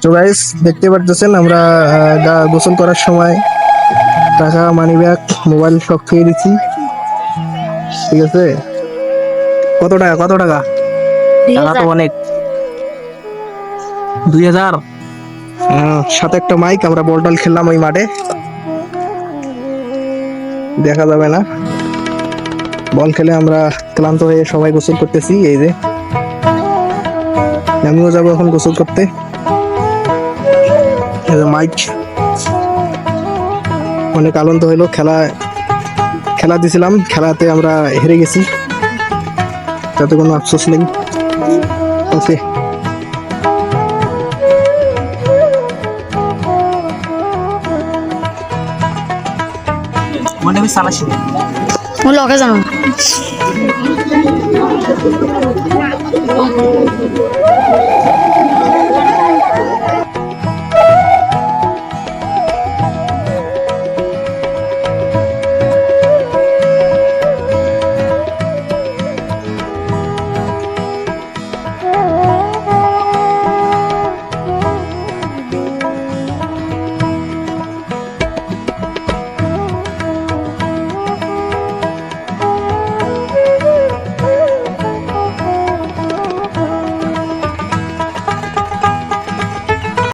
তো গাইস দেখতে পারতেছেন আমরা গোসল করার সময় টাকা মানি ব্যাগ মোবাইল সব খেয়ে দিচ্ছি। ঠিক আছে, কত টাকা কত টাকা? টাকা তো অনেক, 2000। সাথে একটা মাইক, আমরা বল টল খেললাম ওই মাঠে, দেখা যাবে না। বল খেলে আমরা ক্লান্ত হয়ে সবাই গোসল করতেছি। এই যে আমিও যাবো এখন গোসল করতে। মাইক অনেক আনন্দ হইলো, খেলা দিছিলাম, খেলাতে আমরা হেরে গেছি, তাতে কোনো আফসোস নেই। ওকে, মনে হয় সালাশি মোৰ লগে জানো